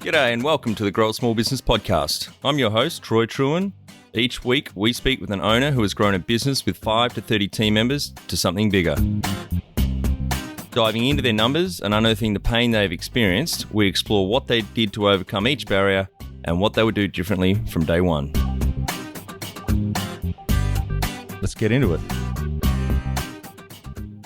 G'day and welcome to the Grow a Small Business Podcast. I'm your host, Troy Trewin. Each week, we speak with an owner who has grown a business with 5 to 30 team members to something bigger. Diving into their numbers and unearthing the pain they've experienced, we explore what they did to overcome each barrier and what they would do differently from day one. Let's get into it.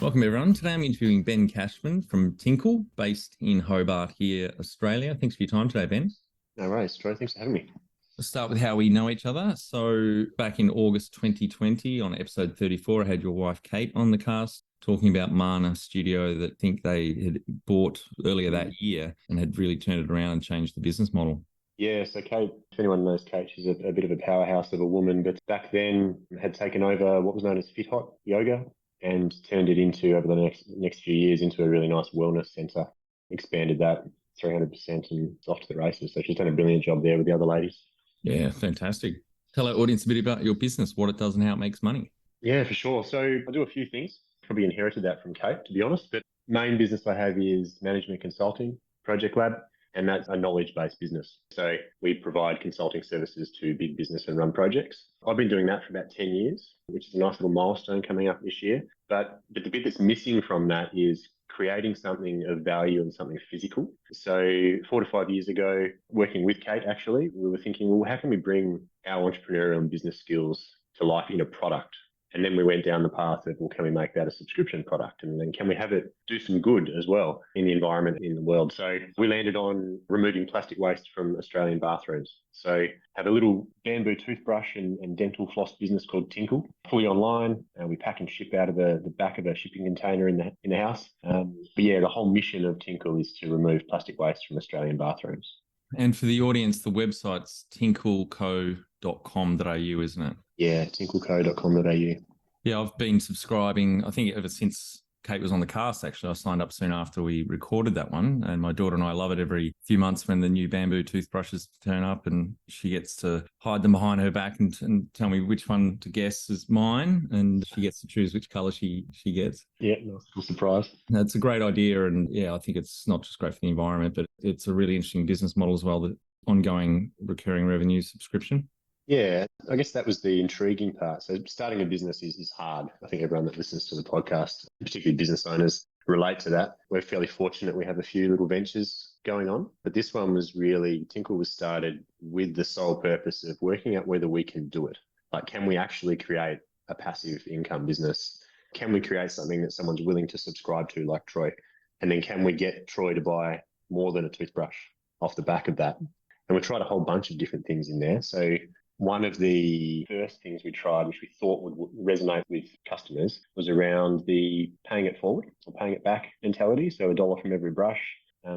Welcome everyone. Today I'm interviewing Ben Cashman from Tinkle, based in Hobart here, Australia. Thanks for your time today, Ben. No worries, Troy. Thanks for having me. Let's start with how we know each other. So back in August 2020 on episode 34, I had your wife Kate on the cast talking about Mana Studio that I think they had bought earlier that year and had really turned it around and changed the business model. Yeah, so Kate, if anyone knows Kate, she's a bit of a powerhouse of a woman, but back then had taken over what was known as Fit Hot Yoga and turned it into, over the next few years, into a really nice wellness centre. Expanded that 300% and off to the races. So she's done a brilliant job there with the other ladies. Yeah, fantastic. Tell our audience a bit about your business, what it does and how it makes money. Yeah, for sure. So I do a few things. Probably inherited that from Kate, to be honest. But main business I have is management consulting, Project Lab, and that's a knowledge-based business. So we provide consulting services to big business and run projects. I've been doing that for about 10 years, which is a nice little milestone coming up this year. But the bit that's missing from that is creating something of value and something physical. So 4 to 5 years ago, working with Kate, actually, we were thinking, well, how can we bring our entrepreneurial and business skills to life in a product? And then we went down the path of, well, can we make that a subscription product? And then can we have it do some good as well in the environment, in the world? So we landed on removing plastic waste from Australian bathrooms. So have a little bamboo toothbrush and dental floss business called Tinkle, fully online. We pack and ship out of the back of a shipping container in the house. But yeah, the whole mission of Tinkle is to remove plastic waste from Australian bathrooms. And for the audience, the website's tinkleco.com.au, isn't it? Yeah, tinkleco.com.au. Yeah, I've been subscribing, I think ever since Kate was on the cast, actually. I signed up soon after we recorded that one. And my daughter and I love it every few months when the new bamboo toothbrushes turn up and she gets to hide them behind her back and tell me which one to guess is mine. And she gets to choose which colour she gets. Yeah, nice little surprise. That's a great idea. And yeah, I think it's not just great for the environment, but it's a really interesting business model as well, the ongoing recurring revenue subscription. Yeah, I guess that was the intriguing part. So starting a business is hard. I think everyone that listens to the podcast, particularly business owners, relate to that. We're fairly fortunate we have a few little ventures going on, but this one was really, Tinkle was started with the sole purpose of working out whether we can do it. Like, can we actually create a passive income business? Can we create something that someone's willing to subscribe to, like Troy? And then can we get Troy to buy more than a toothbrush off the back of that? And we tried a whole bunch of different things in there. So one of the first things we tried, which we thought would resonate with customers, was around the paying it forward or paying it back mentality. So $1 from every brush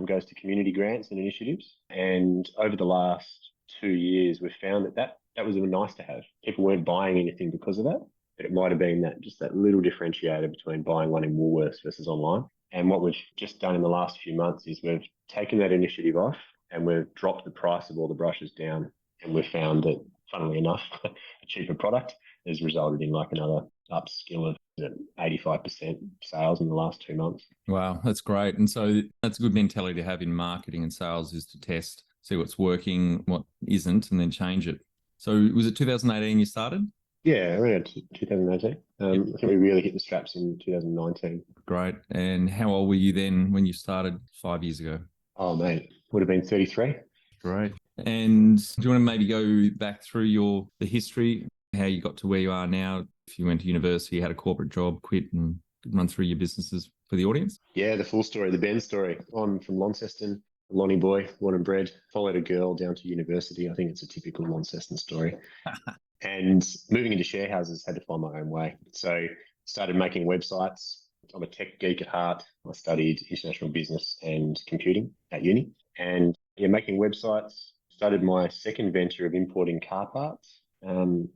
goes to community grants and initiatives. And over the last 2 years, we've found that was nice to have. People weren't buying anything because of that, but it might have been that little differentiator between buying one in Woolworths versus online. And what we've just done in the last few months is we've taken that initiative off and we've dropped the price of all the brushes down. And we've found that, funnily enough, a cheaper product has resulted in like another upskill of 85% sales in the last 2 months. Wow, that's great. And so that's a good mentality to have in marketing and sales, is to test, see what's working, what isn't, and then change it. So was it 2018 you started? Yeah, around 2018. I think we really hit the straps in 2019. Great. And how old were you then when you started 5 years ago? Oh, mate, would have been 33. Great. And do you want to maybe go back through the history, how you got to where you are now? If you went to university, had a corporate job, quit, and run through your businesses for the audience? Yeah, the full story, the Ben story. I'm from Launceston, Lonnie boy, born and bred, followed a girl down to university. I think it's a typical Launceston story. And moving into share houses, had to find my own way. So started making websites. I'm a tech geek at heart. I studied international business and computing at uni. And making websites. Started my second venture of importing car parts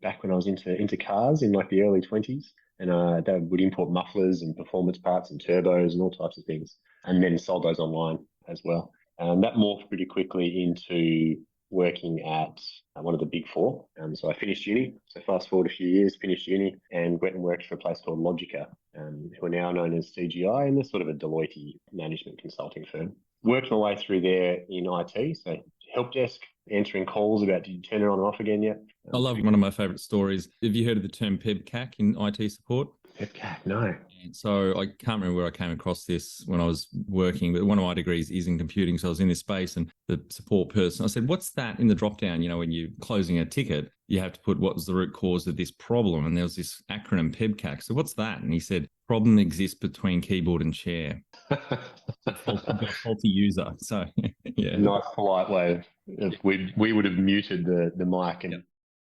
back when I was into cars in like the early 20s. And they would import mufflers and performance parts and turbos and all types of things. And then sold those online as well. That morphed pretty quickly into working at one of the big four. So I finished uni. So fast forward a few years, finished uni and went and worked for a place called Logica, who are now known as CGI, and they're sort of a Deloitte management consulting firm. worked my way through there in IT. So help desk, answering calls about, did you turn it on and off again yet? I love one of my favourite stories. Have you heard of the term PEBCAC in IT support? PEBCAC, no. And so I can't remember where I came across this when I was working, but one of my degrees is in computing. So I was in this space and the support person, I said, what's that in the drop down? You know, when you're closing a ticket, you have to put what was the root cause of this problem. And there was this acronym PEBCAC. So what's that? And he said, problem exists between keyboard and chair. Faulty user. So yeah. Nice polite way of we would have muted the mic. And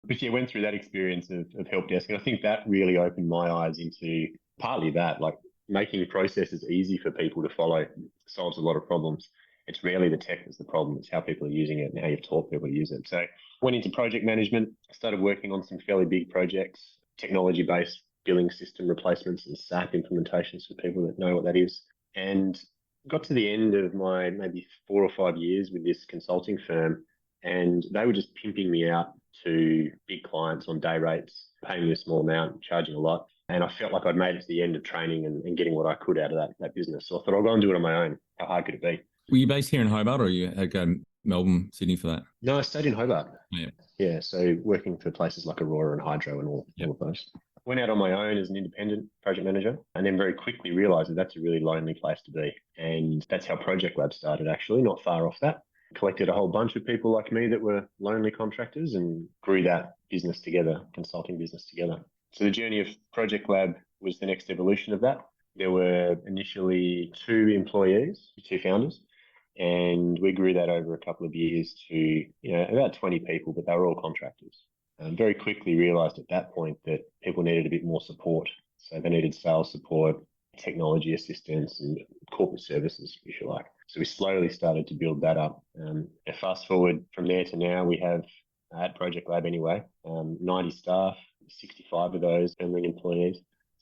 but yeah, went through that experience of help desk. And I think that really opened my eyes into partly that, like making processes easy for people to follow solves a lot of problems. It's rarely the tech that's the problem. It's how people are using it and how you've taught people to use it. So went into project management, started working on some fairly big projects, technology-based billing system replacements and SAP implementations for people that know what that is. And got to the end of my maybe 4 or 5 years with this consulting firm, and they were just pimping me out to big clients on day rates, paying me a small amount, charging a lot. And I felt like I'd made it to the end of training and getting what I could out of that business. So I thought I'll go and do it on my own. How hard could it be? Were you based here in Hobart or you had to go to Melbourne, Sydney for that? No, I stayed in Hobart. Yeah. Yeah, so working for places like Aurora and Hydro and all of those. Went out on my own as an independent project manager and then very quickly realised that that's a really lonely place to be. And that's how Project Lab started, actually, not far off that. Collected a whole bunch of people like me that were lonely contractors and grew that business together, consulting business together. So the journey of Project Lab was the next evolution of that. There were initially 2 employees, 2 founders, and we grew that over a couple of years to about 20 people, but they were all contractors. Very quickly realised at that point that people needed a bit more support. So they needed sales support, technology assistance, and corporate services, if you like. So we slowly started to build that up. Fast forward from there to now, we have, at Project Lab anyway, 90 staff, 65 of those permanent employees.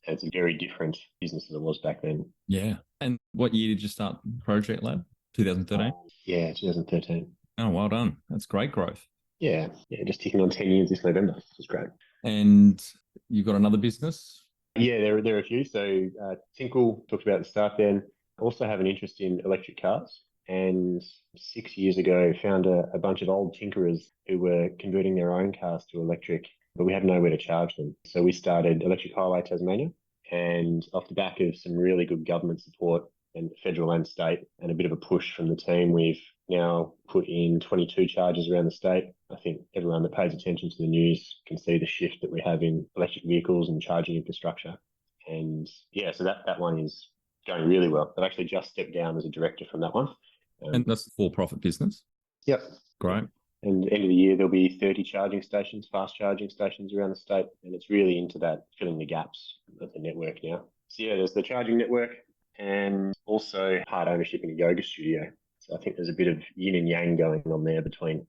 And it's a very different business as it was back then. Yeah. And what year did you start Project Lab? 2013? Yeah, 2013. Oh, well done. That's great growth. Yeah, just ticking on 10 years this November. It's great. And you've got another business? Yeah, there are a few. So Tinkle, talked about at the start then. Also have an interest in electric cars. And 6 years ago, found a bunch of old tinkerers who were converting their own cars to electric, but we had nowhere to charge them. So we started Electric Highway Tasmania. And off the back of some really good government support and federal and state and a bit of a push from the team, we've now put in 22 chargers around the state. I think everyone that pays attention to the news can see the shift that we have in electric vehicles and charging infrastructure. And yeah, so that one is going really well. I've actually just stepped down as a director from that one. And that's a for-profit business? Yep. Great. And at the end of the year, there'll be 30 charging stations, fast charging stations around the state. And it's really into that, filling the gaps of the network now. So yeah, there's the charging network and also part ownership in a yoga studio. So I think there's a bit of yin and yang going on there between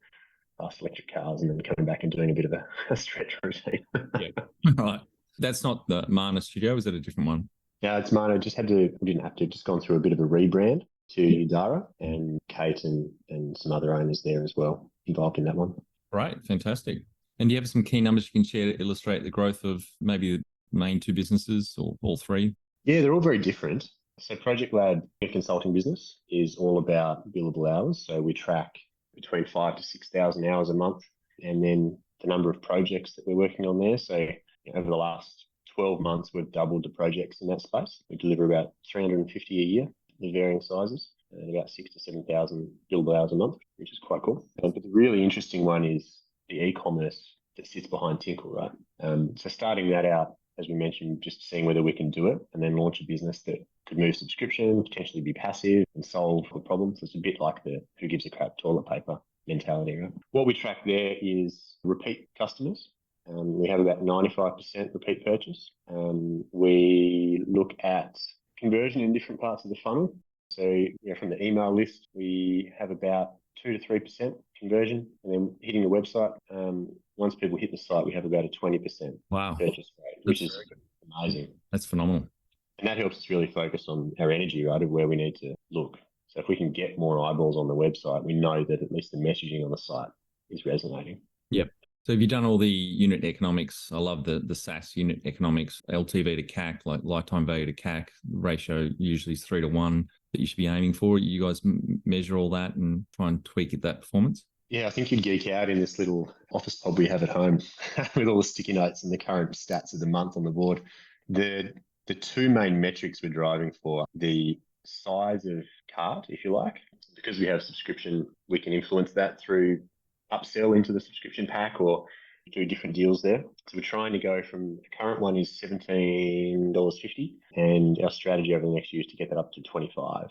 fast electric cars and then coming back and doing a bit of a stretch routine. Yeah. Right. That's not the Mana studio, is it a different one? Yeah, it's Mana. Just gone through a bit of a rebrand to Dara, and Kate and some other owners there as well involved in that one. Right, fantastic. And do you have some key numbers you can share to illustrate the growth of maybe the main 2 businesses or all 3? Yeah, they're all very different. So Project Lab, a consulting business, is all about billable hours. So we track between 5,000 to 6,000 hours a month, and then the number of projects that we're working on there. So over the last 12 months, we've doubled the projects in that space. We deliver about 350 a year of varying sizes and about 6,000 to 7,000 billable hours a month, which is quite cool. But the really interesting one is the e-commerce that sits behind Tinkle, right? So starting that out, as we mentioned, just seeing whether we can do it and then launch a business that could move subscription, potentially be passive and solve the problems. It's a bit like the who gives a crap toilet paper mentality, right? What we track there is repeat customers. We have about 95% repeat purchase. We look at conversion in different parts of the funnel. So from the email list, we have about 2 to 3% conversion, and then hitting the website. Once people hit the site, we have about a 20% purchase rate, which is amazing. That's phenomenal. And that helps us really focus on our energy, right, of where we need to look. So if we can get more eyeballs on the website, we know that at least the messaging on the site is resonating. Yep. So have you done all the unit economics? I love the SaaS unit economics, LTV to CAC, like lifetime value to CAC ratio usually is 3 to 1. that you should be aiming for? You guys measure all that and try and tweak it, that performance? Yeah, I think you'd geek out in this little office pod we have at home with all the sticky notes and the current stats of the month on the board. The two main metrics we're driving for, the size of cart, if you like. Because we have subscription, we can influence that through upsell into the subscription pack or do different deals there. So we're trying to go from, the current one is $17.50, and our strategy over the next year is to get that up to 25.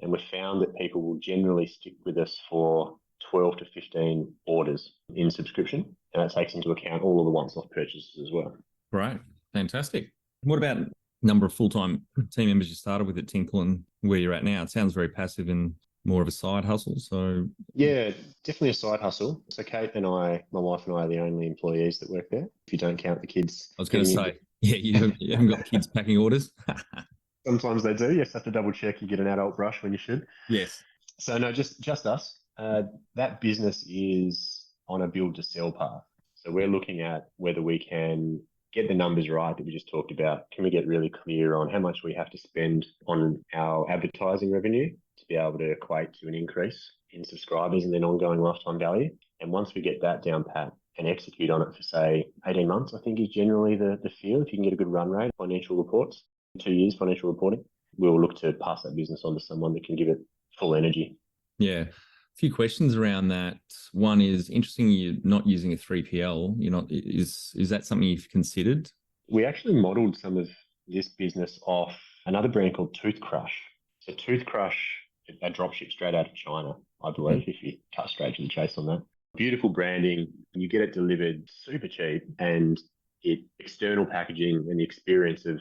And we've found that people will generally stick with us for 12 to 15 orders in subscription. And that takes into account all of the once-off purchases as well. Right. Fantastic. What about number of full-time team members you started with at Tinkle and where you're at now? It sounds very passive and more of a side hustle. So yeah, definitely a side hustle. So Kate and I, my wife and I, are the only employees that work there, if you don't count the kids. I was going to say, you haven't got kids packing orders. Sometimes they do. You have to double check you get an adult brush when you should. Yes. So no, just us. That business is on a build to sell path. So we're looking at whether we can get the numbers right that we just talked about. Can we get really clear on how much we have to spend on our advertising revenue to be able to equate to an increase in subscribers and then ongoing lifetime value? And once we get that down pat and execute on it for, say, 18 months, I think is generally the feel. If you can get a good run rate, financial reports, 2 years financial reporting, we'll look to pass that business on to someone that can give it full energy. Yeah. A few questions around that. One is, interesting you're not using a 3PL. You're not, is that something you've considered? We actually modelled some of this business off another brand called Toothbrush. So Toothbrush, a dropship straight out of China, I believe, if you cut straight to the chase on that. Beautiful branding, you get it delivered super cheap, and external packaging and the experience of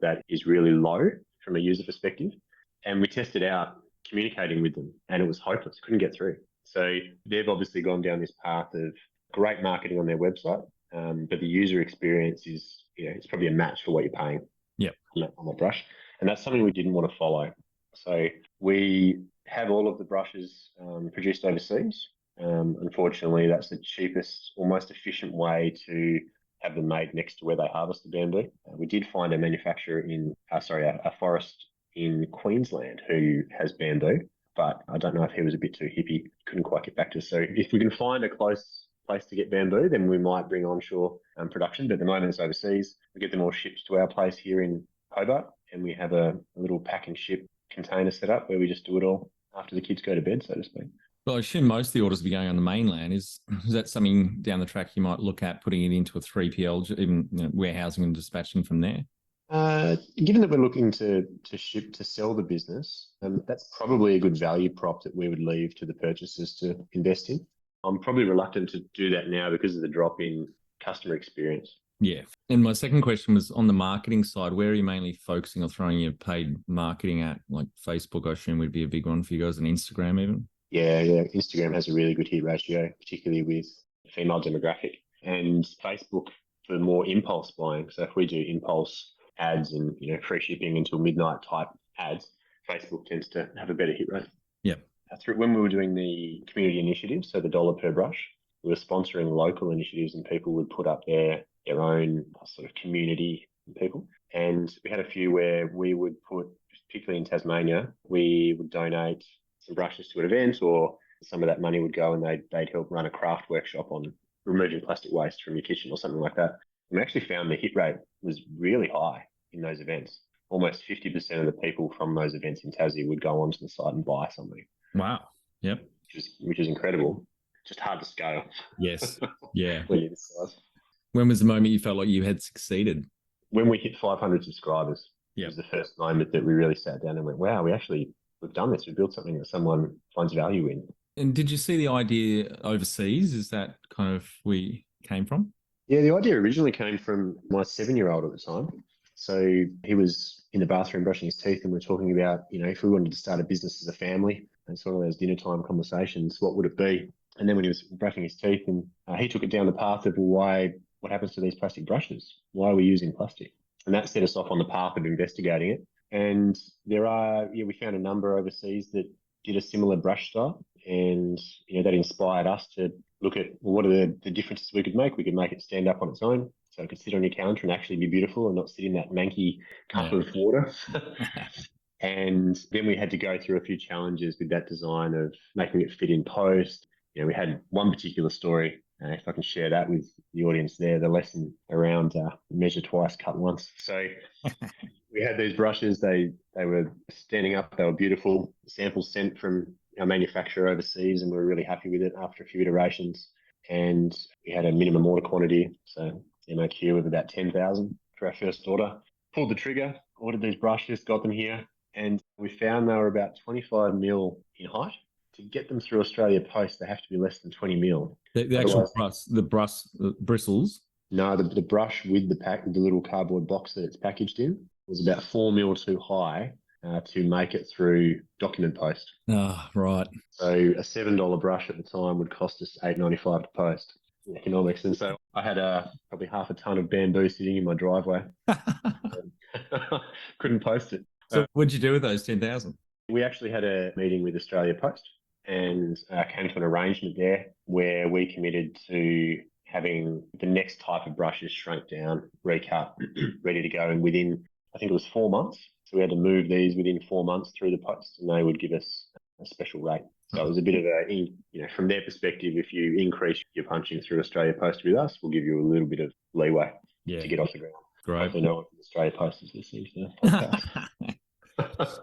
that is really low from a user perspective. And we tested out communicating with them, and it was hopeless, couldn't get through. So they've obviously gone down this path of great marketing on their website, but the user experience is, it's probably a match for what you're paying on the brush. And that's something we didn't want to follow. So we have all of the brushes produced overseas. Unfortunately, that's the cheapest, or most efficient way to have them made next to where they harvest the bamboo. We did find a manufacturer a forest in Queensland who has bamboo, but I don't know if he was a bit too hippie, couldn't quite get back to us. So if we can find a close place to get bamboo, then we might bring onshore production. But at the moment it's overseas. We get them all shipped to our place here in Hobart, and we have a little pack and ship container set up where we just do it all after the kids go to bed, so to speak. Well, I assume most of the orders will be going on the mainland. Is that something down the track you might look at putting it into a 3PL, even warehousing and dispatching from there? Given that we're looking to ship to sell the business, that's probably a good value prop that we would leave to the purchasers to invest in. I'm probably reluctant to do that now because of the drop in customer experience. Yeah. And my second question was on the marketing side, where are you mainly focusing or throwing your paid marketing at? Like Facebook, I assume, would be a big one for you guys, and Instagram even? Yeah. Instagram has a really good hit ratio, particularly with female demographic. And Facebook for more impulse buying. So if we do impulse ads and free shipping until midnight type ads, Facebook tends to have a better hit rate. Yeah. When we were doing the community initiatives, so the $1 per brush, we were sponsoring local initiatives, and people would put up their own sort of community people. And we had a few where we would put, particularly in Tasmania, we would donate some brushes to an event, or some of that money would go and they'd help run a craft workshop on removing plastic waste from your kitchen or something like that. We actually found the hit rate was really high in those events. Almost 50% of the people from those events in Tassie would go onto the site and buy something. Wow. Yep. Which is incredible. Just hard to scale. Yes. Yeah. When you're this size. When was the moment you felt like you had succeeded? When we hit 500 subscribers. It was the first moment that we really sat down and went, wow, we've done this. We've built something that someone finds value in. And did you see the idea overseas? Is that kind of where you came from? Yeah, the idea originally came from my 7-year-old at the time. So he was in the bathroom brushing his teeth, and we're talking about, if we wanted to start a business as a family, and sort of those dinner time conversations, what would it be? And then when he was brushing his teeth, and he took it down the path of, what happens to these plastic brushes? Why are we using plastic? And that set us off on the path of investigating it. And we found a number overseas that did a similar brush style, and that inspired us to look at, what are the differences we could make. We could make it stand up on its own, so it could sit on your counter and actually be beautiful and not sit in that manky cup of water. And then we had to go through a few challenges with that design of making it fit in post. We had one particular story, if I can share that with the audience there, the lesson around measure twice, cut once. So we had these brushes, they were standing up, they were beautiful, samples sent from our manufacturer overseas, and we were really happy with it after a few iterations. And we had a minimum order quantity, so MOQ of about 10,000 for our first order. Pulled the trigger, ordered these brushes, got them here, and we found they were about 25 mil in height. To get them through Australia Post, they have to be less than 20 mil. The actual brush, the bristles? No, the brush with the little cardboard box that it's packaged in was about 4 mil too high to make it through document post. Ah, right. So a $7 brush at the time would cost us $8.95 to post. Economics. And so I had probably half a ton of bamboo sitting in my driveway. Couldn't post it. So what did you do with those 10,000? We actually had a meeting with Australia Post and came to an arrangement there where we committed to having the next type of brushes shrunk down, recut, ready to go. And within, I think it was 4 months. So we had to move these within 4 months through the post, and they would give us a special rate. So it was a bit of from their perspective, if you increase your punching through Australia Post with us, we'll give you a little bit of leeway to get off the ground. Great. Hopefully no one from Australia Post is listening to the podcast.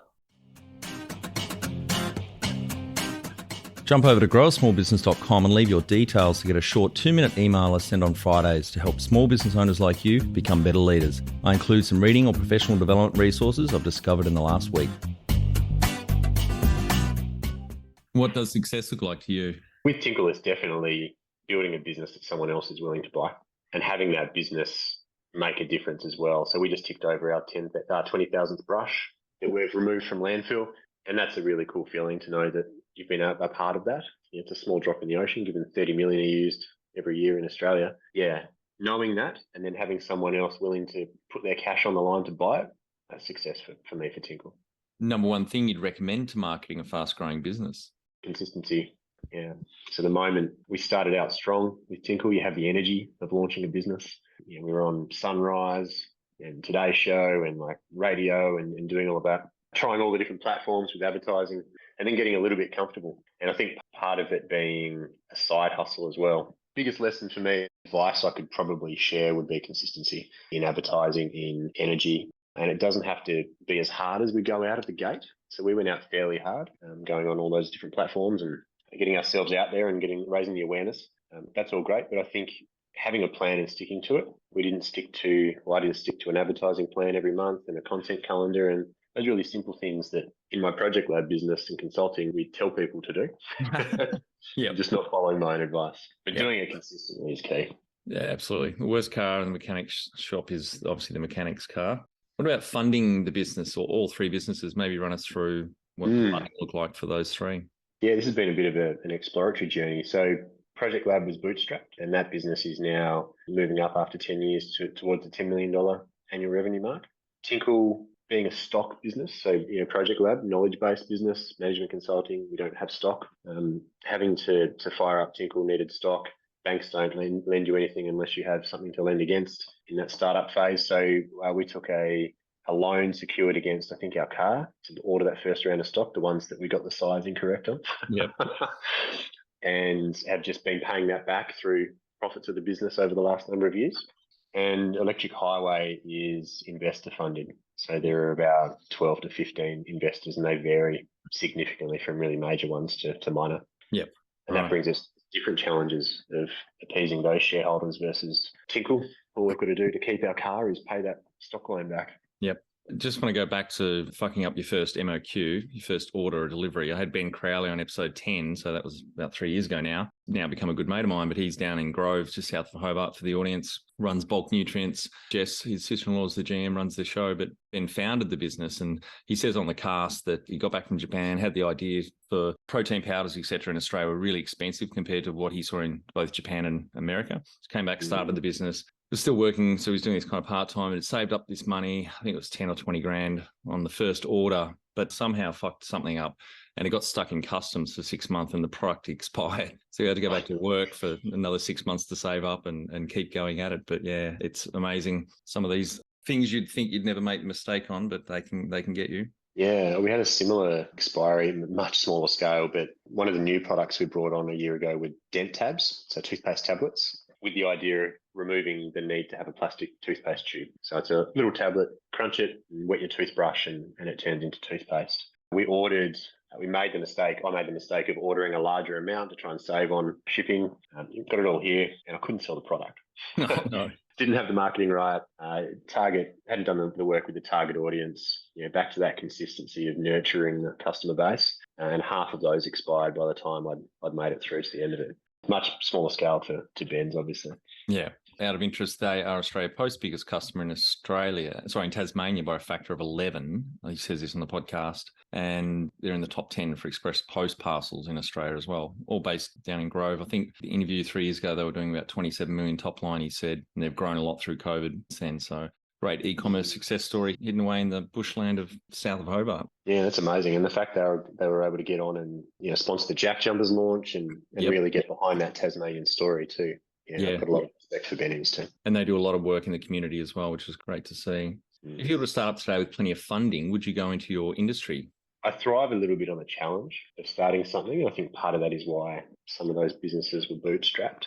Jump over to growersmallbusiness.com and leave your details to get a short 2-minute email I send on Fridays to help small business owners like you become better leaders. I include some reading or professional development resources I've discovered in the last week. What does success look like to you? With Tinkle, it's definitely building a business that someone else is willing to buy and having that business make a difference as well. So we just ticked over our 20,000th brush that we've removed from landfill. And that's a really cool feeling to know that you've been a part of that. It's a small drop in the ocean, given 30 million are used every year in Australia. Yeah, knowing that and then having someone else willing to put their cash on the line to buy it, that's success for me, for Tinkle. Number one thing you'd recommend to marketing a fast-growing business? Consistency. Yeah. So the moment we started out strong with Tinkle, you have the energy of launching a business. We were on Sunrise and Today Show and like radio and doing all of that, trying all the different platforms with advertising and then getting a little bit comfortable. And I think part of it being a side hustle as well. Biggest lesson for me, advice I could probably share would be consistency in advertising, in energy. And it doesn't have to be as hard as we go out of the gate. So we went out fairly hard, going on all those different platforms and getting ourselves out there and raising the awareness. That's all great, but I think having a plan and sticking to it. I didn't stick to an advertising plan every month and a content calendar and those really simple things that in my project lab business and consulting, we tell people to do. Yeah, just not following my own advice, but doing it consistently is key. Yeah, absolutely. The worst car in the mechanic's shop is obviously the mechanic's car. What about funding the business or all three businesses? Maybe run us through what the funding look like for those three. Yeah, this has been a bit of an exploratory journey. So Project Lab was bootstrapped and that business is now moving up after 10 years towards the $10 million annual revenue mark. Tinkle being a stock business, so Project Lab, knowledge-based business, management consulting, we don't have stock. Having to fire up Tinkle needed stock. Banks don't lend you anything unless you have something to lend against in that startup phase. So we took a loan secured against, I think, our car to order that first round of stock, the ones that we got the size incorrect on. Yep. And have just been paying that back through profits of the business over the last number of years. And Electric Highway is investor funded. So there are about 12 to 15 investors and they vary significantly from really major ones to minor. Yep. And that brings us different challenges of appeasing those shareholders versus Tinkle. All we've got to do to keep our car is pay that stock loan back. Yep. Just want to go back to fucking up your first MOQ, your first order or delivery. I had Ben Crowley on episode 10, so that was about 3 years ago now. Now become a good mate of mine, but he's down in Groves, just south of Hobart for the audience, runs Bulk Nutrients. Jess, his sister-in-law is the GM, runs the show, but Ben founded the business. And he says on the cast that he got back from Japan, had the idea for protein powders, etc. in Australia were really expensive compared to what he saw in both Japan and America. So came back, started the business. Was still working, so he's doing this kind of part-time and had saved up this money. I think it was 10 or 20 grand on the first order, but somehow fucked something up and it got stuck in customs for 6 months and the product expired. So he had to go back to work for another 6 months to save up and keep going at it. But yeah, it's amazing. Some of these things you'd think you'd never make a mistake on, but they can get you. Yeah, we had a similar expiry, much smaller scale, but one of the new products we brought on a year ago were dent tabs, so toothpaste tablets, with the idea of removing the need to have a plastic toothpaste tube. So it's a little tablet, crunch it, wet your toothbrush, and it turns into toothpaste. We made the mistake, I made the mistake of ordering a larger amount to try and save on shipping. You've got it all here, and I couldn't sell the product. Oh, no. Didn't have the marketing right. Target hadn't done the work with the target audience. Back to that consistency of nurturing the customer base, and half of those expired by the time I'd made it through to the end of it. Much smaller scale to Ben's, obviously. Yeah. Out of interest, they are Australia Post's biggest customer in in Tasmania by a factor of 11. He says this on the podcast. And they're in the top 10 for express post parcels in Australia as well, all based down in Grove. I think the interview 3 years ago, they were doing about 27 million top line, he said, and they've grown a lot through COVID since. So great e-commerce success story hidden away in the bushland of south of Hobart. Yeah, that's amazing. And the fact they were able to get on and sponsor the Jack Jumpers launch and really get behind that Tasmanian story too. Yeah, I've got a lot of respect for Ben and his team. And they do a lot of work in the community as well, which is great to see. If you were to start up today with plenty of funding, would you go into your industry? I thrive a little bit on the challenge of starting something. I think part of that is why some of those businesses were bootstrapped.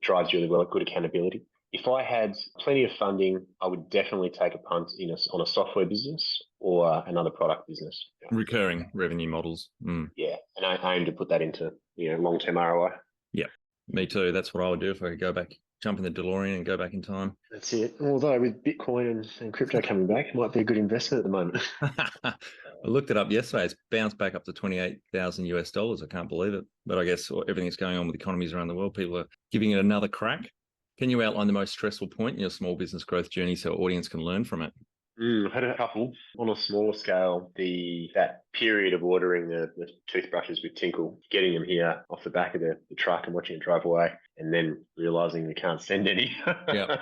Drives really well at good accountability. If I had plenty of funding, I would definitely take a punt on a software business or another product business. Recurring revenue models. Yeah, and I aim to put that into long-term ROI. Yeah, me too. That's what I would do if I could go back, jump in the DeLorean and go back in time. That's it. Although with Bitcoin and crypto coming back, it might be a good investment at the moment. I looked it up yesterday. It's bounced back up to $28,000. I can't believe it. But I guess everything that's going on with economies around the world, people are giving it another crack. Can you outline the most stressful point in your small business growth journey so audience can learn from it? I've had a couple. On a smaller scale, that period of ordering the toothbrushes with Tinkle, getting them here off the back of the truck and watching it drive away, and then realising we can't send any. Yeah.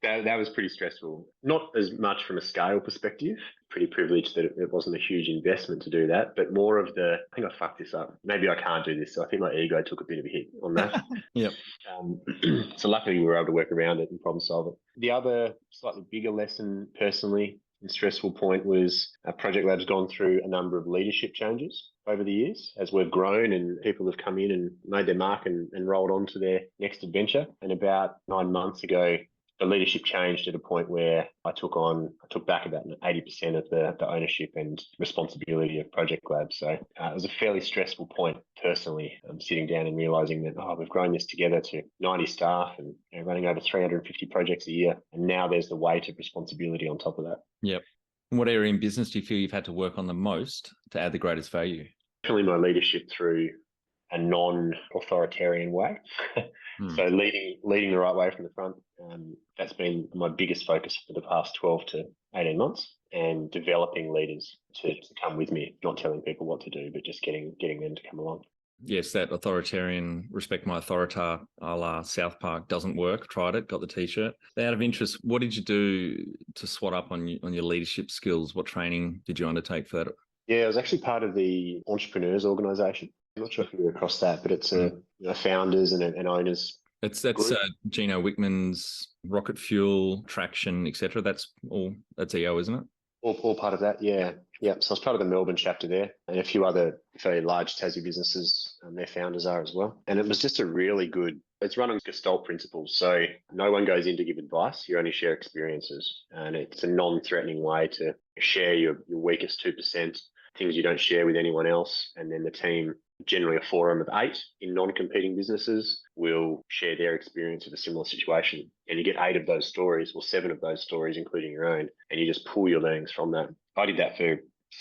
That was pretty stressful. Not as much from a scale perspective. Pretty privileged that it wasn't a huge investment to do that, but more of I think I fucked this up. Maybe I can't do this. So I think my ego took a bit of a hit on that. Yep. So luckily we were able to work around it and problem solve it. The other slightly bigger lesson personally and stressful point was Project Lab's gone through a number of leadership changes over the years as we've grown and people have come in and made their mark and rolled on to their next adventure. And about 9 months ago, the leadership changed at a point where I took back about 80% of the ownership and responsibility of Project Lab. So it was a fairly stressful point personally, sitting down and realizing that, we've grown this together to 90 staff and running over 350 projects a year. And now there's the weight of responsibility on top of that. Yep. What area in business do you feel you've had to work on the most to add the greatest value? Definitely my leadership through a non-authoritarian way. So leading the right way from the front, that's been my biggest focus for the past 12 to 18 months, and developing leaders to come with me, not telling people what to do, but just getting them to come along. Yes, that authoritarian, respect my authority, a la South Park, doesn't work. Tried it, got the T-shirt. Out of interest, what did you do to swat up on your leadership skills? What training did you undertake for that? Yeah, I was actually part of the Entrepreneurs Organisation. I'm not sure if you're across that, but it's founders and owners. That's Gino Wickman's Rocket Fuel, Traction, etc. That's EO, isn't it? All part of that, yeah. So I was part of the Melbourne chapter there, and a few other very large Tassie businesses, their founders are as well. And it was just it's run on Gestalt principles. So no one goes in to give advice, you only share experiences. And it's a non-threatening way to share your weakest 2%, things you don't share with anyone else. And then the team, generally a forum of 8 in non-competing businesses, will share their experience of a similar situation. And you get 8 of those stories, or 7 of those stories, including your own, and you just pull your learnings from that. I did that for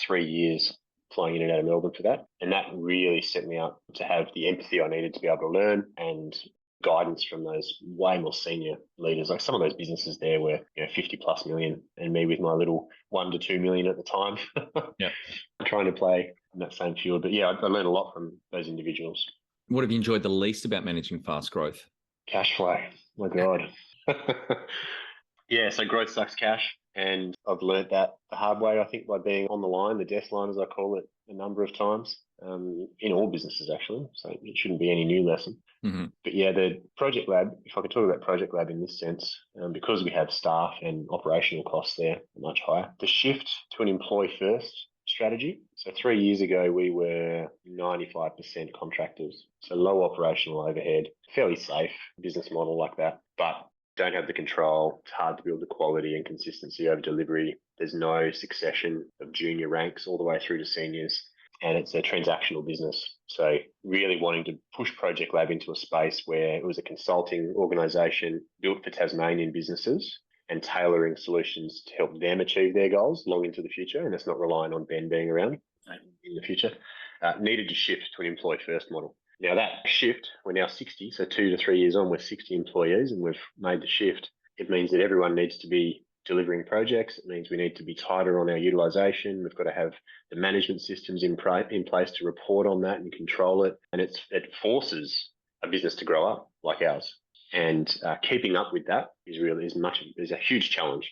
3 years, flying in and out of Melbourne for that. And that really set me up to have the empathy I needed to be able to learn and guidance from those way more senior leaders. Like some of those businesses there were 50 plus million, and me with my little 1 to 2 million at the time. Yeah. Trying to play in that same field. But yeah, I learned a lot from those individuals. What have you enjoyed the least about managing fast growth? Cash flow. My God. Yeah, so growth sucks cash. And I've learned that the hard way, I think, by being on the line, the death line, as I call it, a number of times, in all businesses, actually. So it shouldn't be any new lesson. Mm-hmm. But yeah, the Project Lab, if I could talk about Project Lab in this sense, because we have staff and operational costs there much higher, the shift to an employee first strategy. So 3 years ago, we were 95% contractors. So low operational overhead, fairly safe business model like that, but don't have the control. It's hard to build the quality and consistency over delivery. There's no succession of junior ranks all the way through to seniors. And it's a transactional business. So really wanting to push Project Lab into a space where it was a consulting organisation built for Tasmanian businesses and tailoring solutions to help them achieve their goals long into the future. And it's not relying on Ben being around in the future. Needed to shift to an employee-first model. Now that shift, we're now 60, so 2 to 3 years on, we're 60 employees and we've made the shift. It means that everyone needs to be delivering projects. It means we need to be tighter on our utilisation. We've got to have the management systems in place to report on that and control it. And it forces a business to grow up like ours. And keeping up with that is a huge challenge.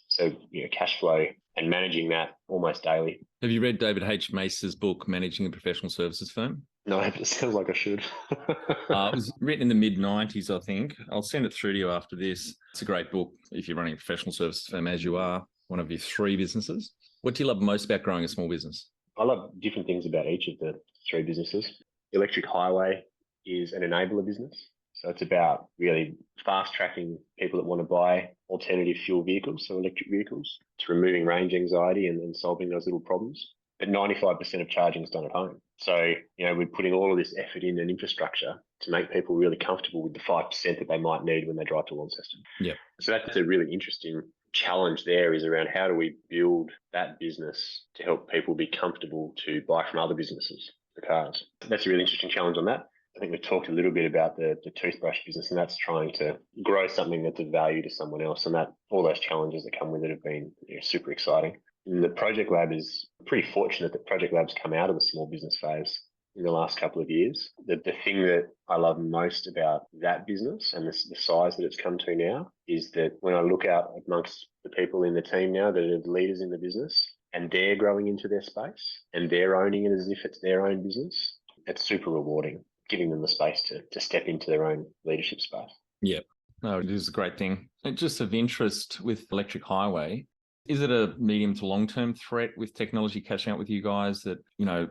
So cash flow and managing that almost daily. Have you read David H. Mace's book, Managing a Professional Services Firm? No, it sounds like I should. It was written in the mid-90s, I think. I'll send it through to you after this. It's a great book if you're running a professional services firm, as you are, one of your 3 businesses. What do you love most about growing a small business? I love different things about each of the 3 businesses. Electric Highway is an enabler business. So it's about really fast-tracking people that want to buy alternative fuel vehicles, so electric vehicles, to removing range anxiety and solving those little problems. But 95% of charging is done at home. So, we're putting all of this effort in and infrastructure to make people really comfortable with the 5% that they might need when they drive to Launceston. Yeah. So that's a really interesting challenge there, is around how do we build that business to help people be comfortable to buy from other businesses for cars. That's a really interesting challenge on that. I think we've talked a little bit about the toothbrush business, and that's trying to grow something that's of value to someone else. And that all those challenges that come with it have been super exciting. And the Project Lab is pretty fortunate that Project Lab's come out of the small business phase in the last couple of years. The thing that I love most about that business and the size that it's come to now is that when I look out amongst the people in the team now that are the leaders in the business, and they're growing into their space and they're owning it as if it's their own business, it's super rewarding, giving them the space to step into their own leadership space. Yeah, no, it is a great thing. And just of interest with Electric Highway, is it a medium to long-term threat with technology catching up with you guys that,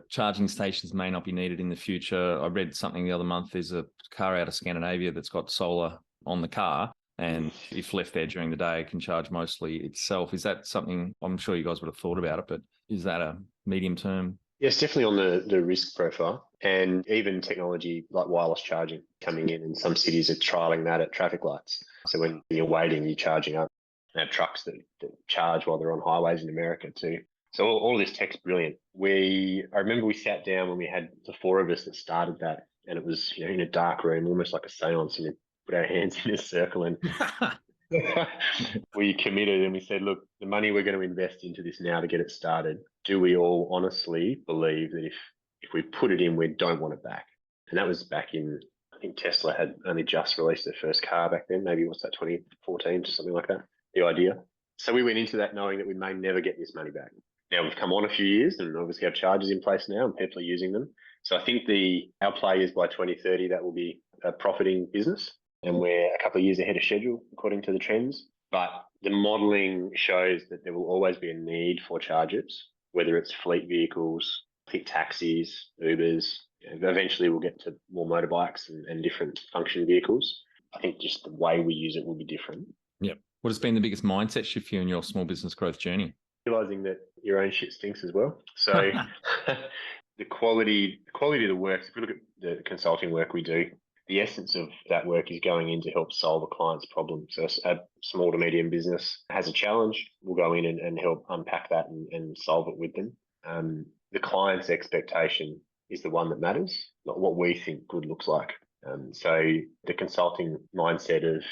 charging stations may not be needed in the future? I read something the other month. There's a car out of Scandinavia that's got solar on the car, and if left there during the day, it can charge mostly itself. Is that something, I'm sure you guys would have thought about it, but is that a medium term? Yes, definitely on the risk profile, and even technology like wireless charging coming in, and some cities are trialling that at traffic lights. So when you're waiting, you're charging up. They have trucks that charge while they're on highways in America too. So all this tech's brilliant. I remember we sat down when we had the 4 of us that started that, and it was in a dark room, almost like a seance, and we put our hands in a circle and we committed and we said, look, the money we're going to invest into this now to get it started, do we all honestly believe that if we put it in, we don't want it back? And that was back in, I think Tesla had only just released their first car back then, maybe 2014, something like that, the idea. So we went into that knowing that we may never get this money back. Now we've come on a few years and obviously have chargers in place now and people are using them. So I think our play is by 2030, that will be a profiting business. And we're a couple of years ahead of schedule according to the trends. But the modelling shows that there will always be a need for chargers, whether it's fleet vehicles, pick taxis, Ubers. Eventually we'll get to more motorbikes and different function vehicles. I think just the way we use it will be different. Yep. What has been the biggest mindset shift for you in your small business growth journey? Realising that your own shit stinks as well. So the quality of the work, if we look at the consulting work we do, the essence of that work is going in to help solve a client's problem. So a small to medium business has a challenge, we'll go in and help unpack that and solve it with them. The client's expectation is the one that matters, not what we think good looks like. So the consulting mindset of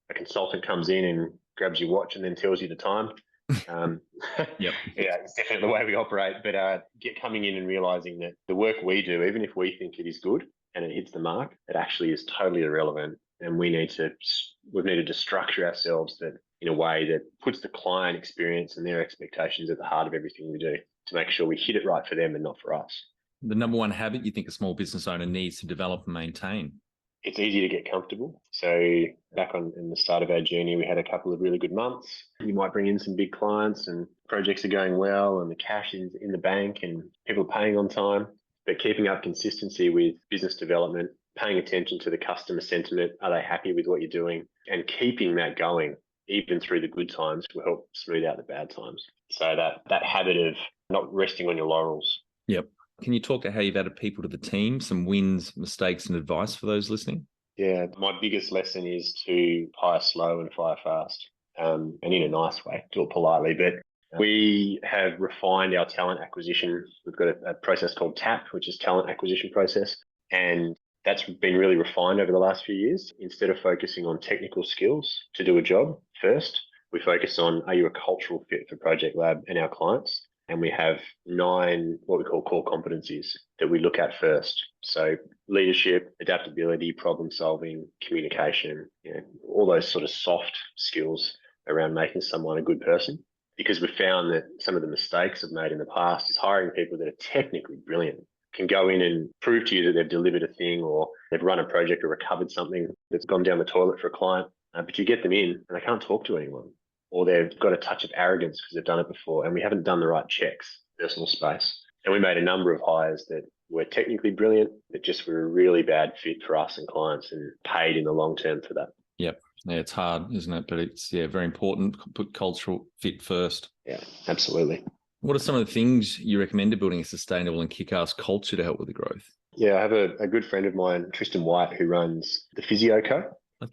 a consultant comes in and grabs your watch and then tells you the time. Yep. Yeah, it's definitely the way we operate. But coming in and realising that the work we do, even if we think it is good and it hits the mark, it actually is totally irrelevant. And we've needed to structure ourselves that in a way that puts the client experience and their expectations at the heart of everything we do to make sure we hit it right for them and not for us. The number one habit you think a small business owner needs to develop and maintain? It's easy to get comfortable. So back in the start of our journey, we had a couple of really good months. You might bring in some big clients and projects are going well and the cash is in the bank and people are paying on time, but keeping up consistency with business development, paying attention to the customer sentiment, are they happy with what you're doing, and keeping that going even through the good times will help smooth out the bad times. So that habit of not resting on your laurels. Yep. Can you talk to how you've added people to the team, some wins, mistakes, and advice for those listening? Yeah, my biggest lesson is to hire slow and fire fast, and in a nice way, do it politely. But we have refined our talent acquisition. We've got a process called TAP, which is talent acquisition process. And that's been really refined over the last few years. Instead of focusing on technical skills to do a job first, we focus on, are you a cultural fit for Project Lab and our clients? And we have 9 what we call core competencies that we look at first. So leadership, adaptability, problem solving, communication, all those sort of soft skills around making someone a good person. Because we've found that some of the mistakes I've made in the past is hiring people that are technically brilliant, can go in and prove to you that they've delivered a thing or they've run a project or recovered something that's gone down the toilet for a client. But you get them in and they can't talk to anyone, or they've got a touch of arrogance because they've done it before, and we haven't done the right checks, personal space. And we made a number of hires that were technically brilliant, but just were a really bad fit for us and clients, and paid in the long term for that. Yep. Yeah, it's hard, isn't it? But it's very important. Put cultural fit first. Yeah, absolutely. What are some of the things you recommend to building a sustainable and kick-ass culture to help with the growth? Yeah, I have a good friend of mine, Tristan White, who runs the Physio Co.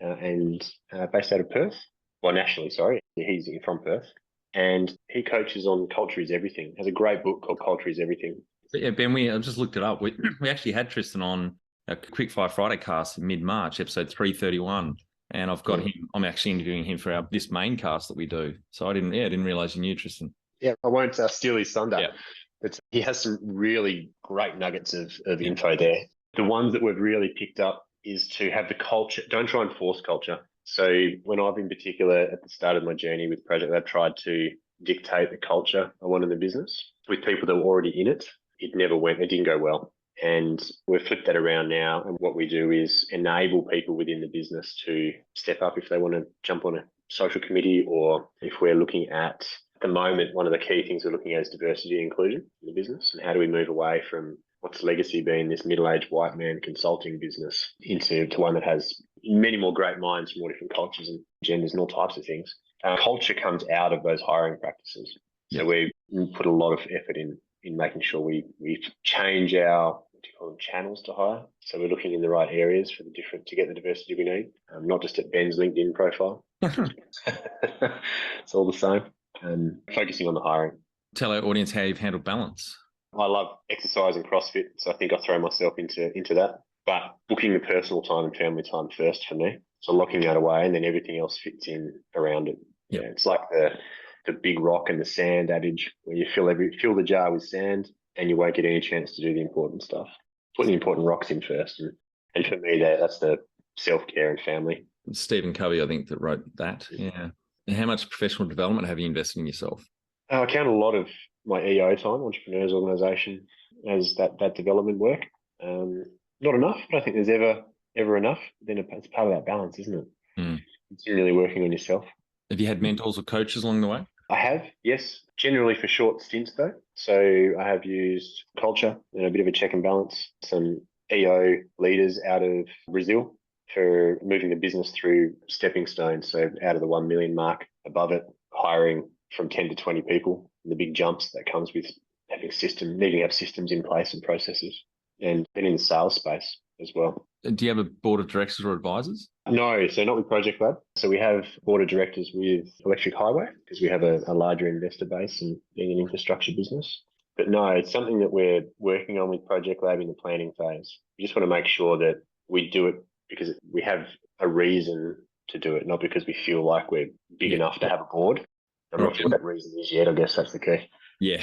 And based out of Perth. Well, nationally, sorry. He's from Perth. And he coaches on Culture is Everything. Has a great book called Culture is Everything. Yeah, Ben, I just looked it up. We actually had Tristan on a Quickfire Friday cast in mid-March, episode 331. And I've got him. I'm actually interviewing him for this main cast that we do. So I didn't realize you knew Tristan. Yeah, I won't steal his thunder. Yeah. But he has some really great nuggets of info there. The ones that we've really picked up is to have the culture. Don't try and force culture. So when I've in particular at the start of my journey with Project Lab tried to dictate the culture I want in the business with people that were already in it, it didn't go well. And we've flipped that around now. And what we do is enable people within the business to step up if they want to jump on a social committee, or if we're looking at the moment, one of the key things we're looking at is diversity and inclusion in the business. And how do we move away from what's legacy being this middle-aged white man consulting business into one that has many more great minds from all different cultures and genders and all types of things. Culture comes out of those hiring practices. So we put a lot of effort in making sure we change our channels to hire. So we're looking in the right areas to get the diversity we need, not just at Ben's LinkedIn profile. It's all the same. Focusing on the hiring. Tell our audience how you've handled balance. I love exercise and CrossFit, so I think I throw myself into that. But booking the personal time and family time first for me. So locking that away, and then everything else fits in around it. Yep. Yeah, it's like the big rock and the sand adage, where you fill the jar with sand and you won't get any chance to do the important stuff. Put the important rocks in first. And for me, that's the self-care and family. Stephen Covey, I think, that wrote that. Yeah. And how much professional development have you invested in yourself? I count a lot of my EO time, Entrepreneurs Organisation, as that development work. Not enough, but I think there's ever enough. Then it's part of that balance, isn't it? Continually working on yourself. Have you had mentors or coaches along the way? I have, yes. Generally for short stints though. So I have used Culture, a bit of a check and balance, some EO leaders out of Brazil for moving the business through stepping stones. So out of the 1 million mark, above it, hiring from 10 to 20 people, and the big jumps that comes with needing to have systems in place and processes, and then in the sales space as well. Do you have a board of directors or advisors? No, so not with Project Lab. So we have board of directors with Electric Highway, because we have a larger investor base and being an infrastructure business. But no, it's something that we're working on with Project Lab in the planning phase. We just want to make sure that we do it because we have a reason to do it, not because we feel like we're big enough to have a board. I'm not sure what that reason is yet. I guess that's the key. Yeah.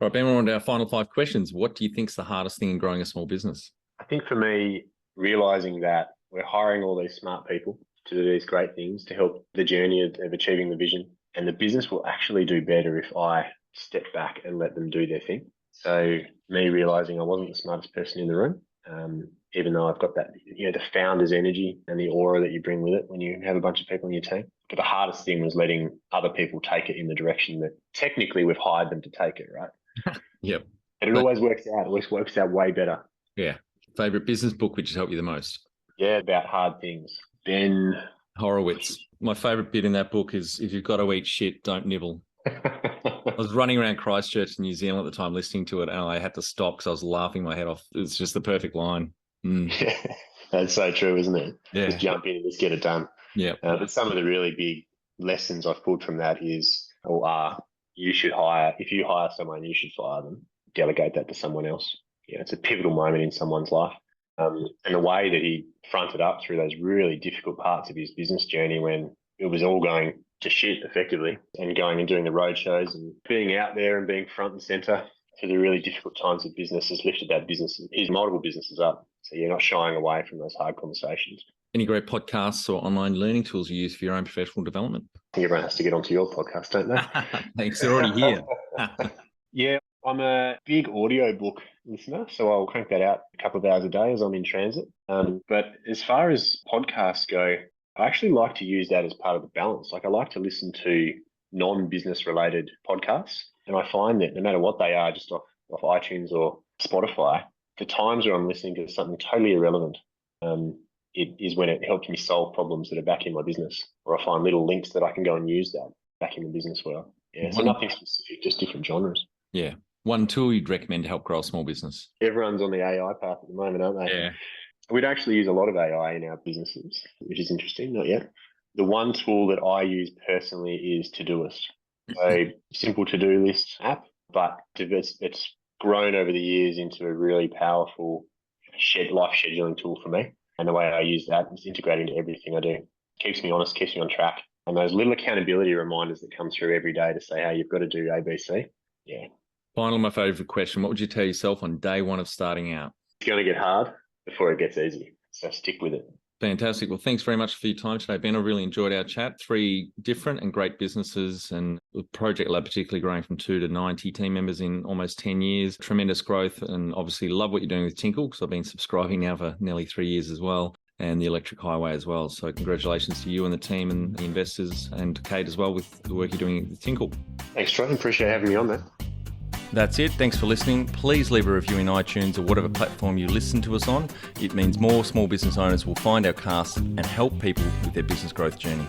All right, Ben, we're on to our final 5 questions. What do you think is the hardest thing in growing a small business? I think for me, realizing that we're hiring all these smart people to do these great things to help the journey of achieving the vision, and the business will actually do better if I step back and let them do their thing. So me realizing I wasn't the smartest person in the room, Even though I've got that, the founder's energy and the aura that you bring with it when you have a bunch of people in your team. But the hardest thing was letting other people take it in the direction that technically we've hired them to take it, right? Yep. And it always works out. It always works out way better. Yeah. Favorite business book which has helped you the most? Yeah, about hard things. Ben Horowitz. My favorite bit in that book is, if you've got to eat shit, don't nibble. I was running around Christchurch, New Zealand at the time, listening to it, and I had to stop because I was laughing my head off. It's just the perfect line. Yeah, that's so true, isn't it? Yeah. Just jump in and just get it done. Yeah. But some of the really big lessons I've pulled from that is, if you hire someone, you should fire them. Delegate that to someone else. It's a pivotal moment in someone's life. And the way that he fronted up through those really difficult parts of his business journey when it was all going to shit effectively, and going and doing the road shows and being out there and being front and center through the really difficult times of business has lifted that business, his multiple businesses up. So you're not shying away from those hard conversations. Any great podcasts or online learning tools you use for your own professional development? I think everyone has to get onto your podcast, don't they? Thanks, they're already here. Yeah, I'm a big audiobook listener, so I'll crank that out a couple of hours a day as I'm in transit. But as far as podcasts go, I actually like to use that as part of the balance. Like, I like to listen to non-business related podcasts, and I find that no matter what they are, just off iTunes or Spotify, the times where I'm listening to something totally irrelevant, it is when it helps me solve problems that are back in my business, or I find little links that I can go and use that back in the business world. Yeah, so nothing specific, just different genres. Yeah. One tool you'd recommend to help grow a small business? Everyone's on the AI path at the moment, aren't they? Yeah. We'd actually use a lot of AI in our businesses, which is interesting. Not yet. The one tool that I use personally is Todoist. So simple to-do list app, but it's grown over the years into a really powerful life scheduling tool for me. And the way I use that is integrated into everything I do. Keeps me honest, keeps me on track. And those little accountability reminders that come through every day to say, hey, you've got to do A, B, C. Yeah. Finally, my favorite question. What would you tell yourself on day one of starting out? It's going to get hard before it gets easy. So stick with it. Fantastic. Well, thanks very much for your time today, Ben. I really enjoyed our chat. 3 different and great businesses, and with Project Lab particularly growing from 2 to 90 team members in almost 10 years. Tremendous growth, and obviously love what you're doing with Tinkle, because I've been subscribing now for nearly 3 years as well, and the Electric Highway as well. So congratulations to you and the team and the investors, and to Kate as well with the work you're doing with Tinkle. Thanks, Troy. Appreciate having me on there. That's it. Thanks for listening. Please leave a review in iTunes or whatever platform you listen to us on. It means more small business owners will find our cast and help people with their business growth journey.